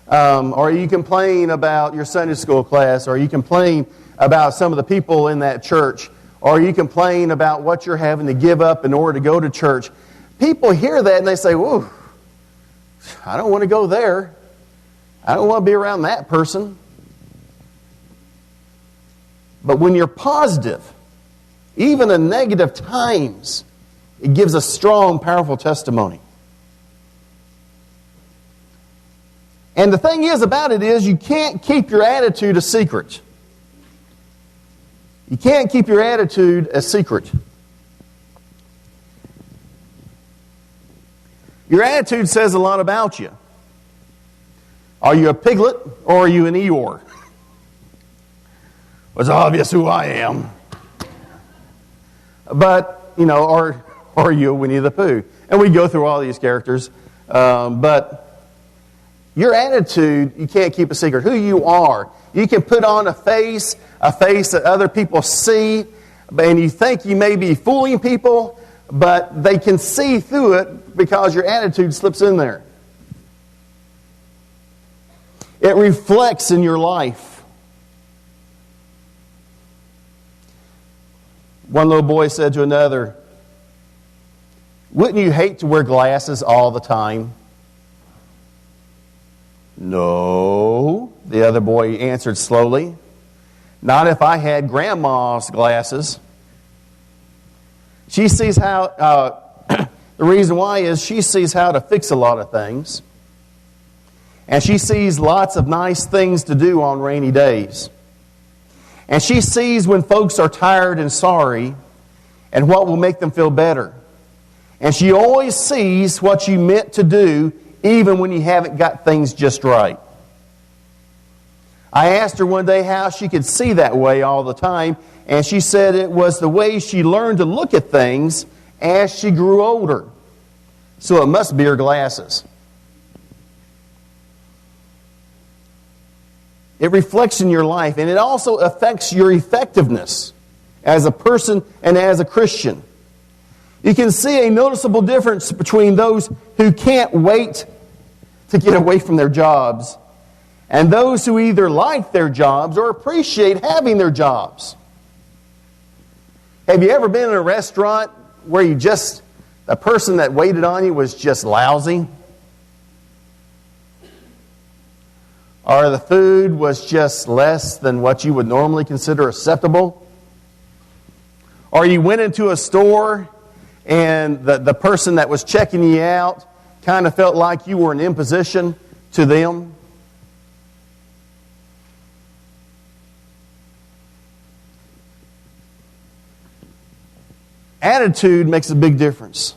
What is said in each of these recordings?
Or you complain about your Sunday school class, or you complain about some of the people in that church, or you complain about what you're having to give up in order to go to church. People hear that and they say, whoa, I don't want to go there. I don't want to be around that person. But when you're positive, even in negative times, it gives a strong, powerful testimony. And the thing is about it is you can't keep your attitude a secret. You can't keep your attitude a secret. Your attitude says a lot about you. Are you a Piglet or are you an Eeyore? It's obvious who I am. But, or are you a Winnie the Pooh? And we go through all these characters. But your attitude, you can't keep a secret. Who you are. You can put on a face that other people see, and you think you may be fooling people, but they can see through it because your attitude slips in there. It reflects in your life. One little boy said to another, "Wouldn't you hate to wear glasses all the time?" "No," the other boy answered slowly. "Not if I had Grandma's glasses." She sees how, the reason why is she sees how to fix a lot of things. And she sees lots of nice things to do on rainy days. And she sees when folks are tired and sorry and what will make them feel better. And she always sees what you meant to do even when you haven't got things just right. I asked her one day how she could see that way all the time, and she said it was the way she learned to look at things as she grew older. So it must be her glasses. It reflects in your life, and it also affects your effectiveness as a person and as a Christian. You can see a noticeable difference between those who can't wait to get away from their jobs and those who either like their jobs or appreciate having their jobs. Have you ever been in a restaurant where the person that waited on you was just lousy? Or the food was just less than what you would normally consider acceptable? Or you went into a store and the person that was checking you out kind of felt like you were an imposition to them? Attitude makes a big difference.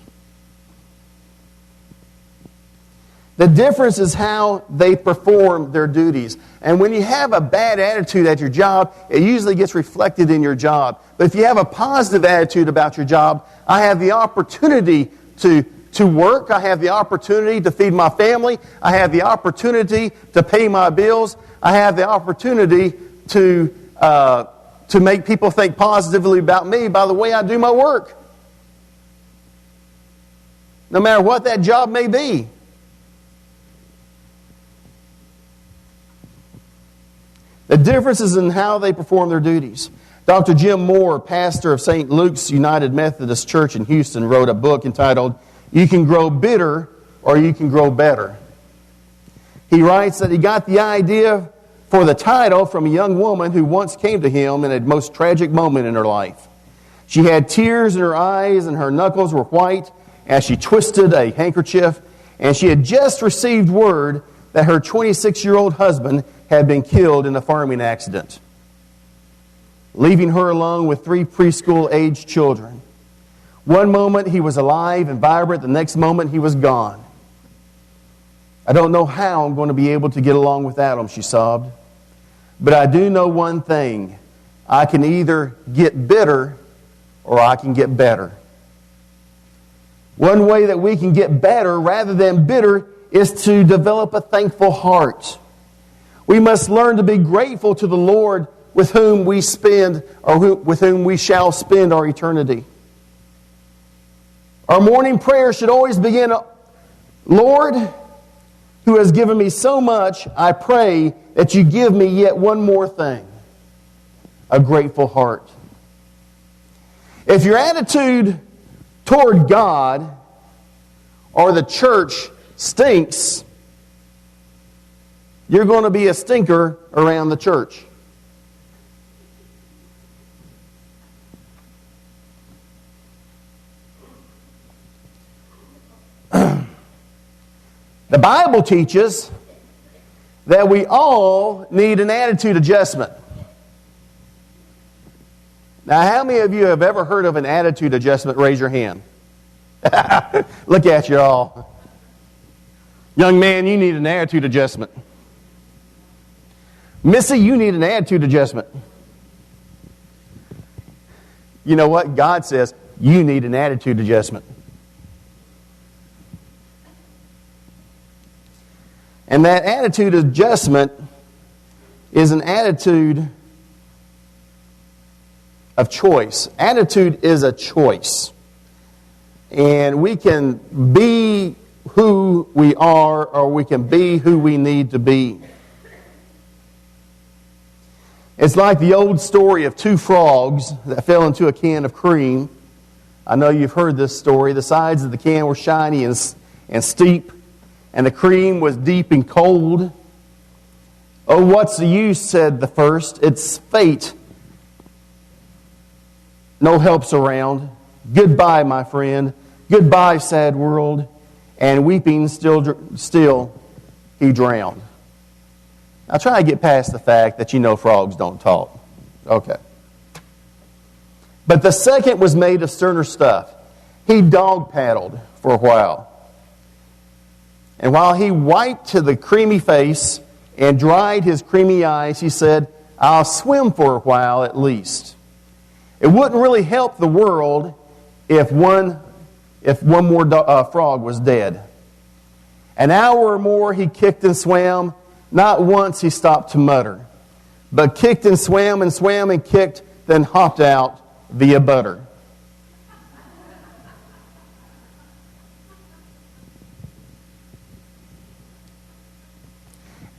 The difference is how they perform their duties. And when you have a bad attitude at your job, it usually gets reflected in your job. But if you have a positive attitude about your job, I have the opportunity to work. I have the opportunity to feed my family. I have the opportunity to pay my bills. I have the opportunity to make people think positively about me by the way I do my work. No matter what that job may be. The difference is in how they perform their duties. Dr. Jim Moore, pastor of St. Luke's United Methodist Church in Houston, wrote a book entitled, "You Can Grow Bitter or You Can Grow Better." He writes that he got the idea for the title from a young woman who once came to him in a most tragic moment in her life. She had tears in her eyes and her knuckles were white as she twisted a handkerchief, and she had just received word that her 26-year-old husband had been killed in a farming accident, leaving her alone with 3 preschool-aged children. One moment he was alive and vibrant, the next moment he was gone. "I don't know how I'm going to be able to get along without him," she sobbed. "But I do know one thing. I can either get bitter or I can get better." One way that we can get better rather than bitter is to develop a thankful heart. We must learn to be grateful to the Lord with whom we spend, or with whom we shall spend our eternity. Our morning prayer should always begin, "Lord, who has given me so much, I pray that you give me yet one more thing, a grateful heart. If your attitude toward God or the church stinks, you're going to be a stinker around the church. The Bible teaches that we all need an attitude adjustment. Now, how many of you have ever heard of an attitude adjustment? Raise your hand. Look at you all. Young man, you need an attitude adjustment. Missy, you need an attitude adjustment. You know what? God says you need an attitude adjustment. And that attitude adjustment is an attitude of choice. Attitude is a choice. And we can be who we are, or we can be who we need to be. It's like the old story of two frogs that fell into a can of cream. I know you've heard this story. The sides of the can were shiny and steep, and the cream was deep and cold. "Oh, what's the use," said the first. "It's fate. No help's around. Goodbye, my friend. Goodbye, sad world." And weeping still he drowned. Now try to get past the fact that you know frogs don't talk. Okay. But the second was made of sterner stuff. He dog paddled for a while. And while he wiped to the creamy face and dried his creamy eyes, he said, "I'll swim for a while at least." It wouldn't really help the world if one more frog was dead. An hour or more he kicked and swam. Not once he stopped to mutter, but kicked and swam and kicked, then hopped out via butter.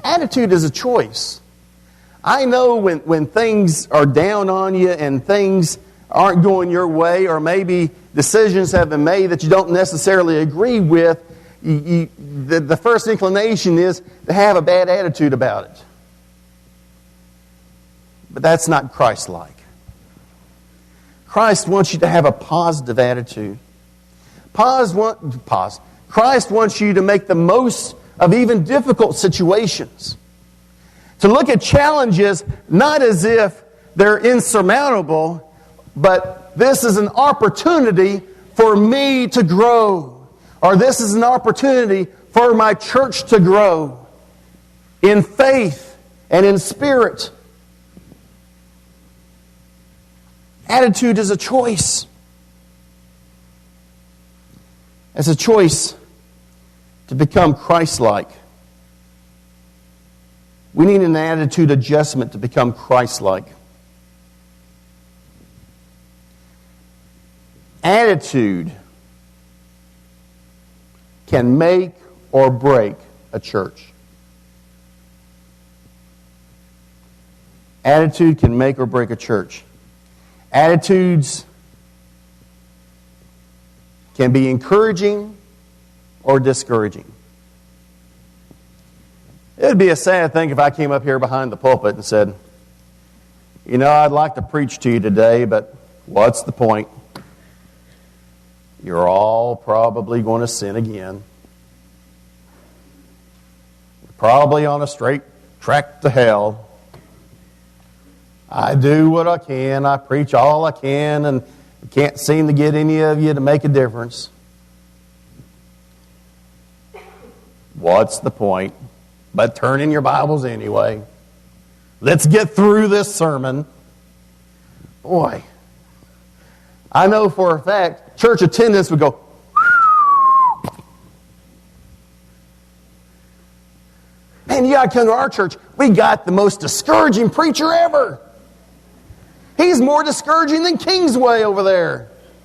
Attitude is a choice. I know when things are down on you and things aren't going your way, or maybe decisions have been made that you don't necessarily agree with, the first inclination is to have a bad attitude about it. But that's not Christ-like. Christ wants you to have a positive attitude. Christ wants you to make the most of even difficult situations. To look at challenges not as if they're insurmountable, but this is an opportunity for me to grow. Or this is an opportunity for my church to grow in faith and in spirit. Attitude is a choice. It's a choice to become Christ-like. We need an attitude adjustment to become Christ-like. Attitude can make or break a church. Attitude can make or break a church. Attitudes can be encouraging or discouraging. It would be a sad thing if I came up here behind the pulpit and said, "You know, I'd like to preach to you today, but what's the point? You're all probably going to sin again. You're probably on a straight track to hell. I do what I can. I preach all I can, and can't seem to get any of you to make a difference. What's the point? But turn in your Bibles anyway. Let's get through this sermon." Boy, I know for a fact church attendance would go, "Man, you got to come to our church. We got the most discouraging preacher ever. He's more discouraging than Kingsway over there."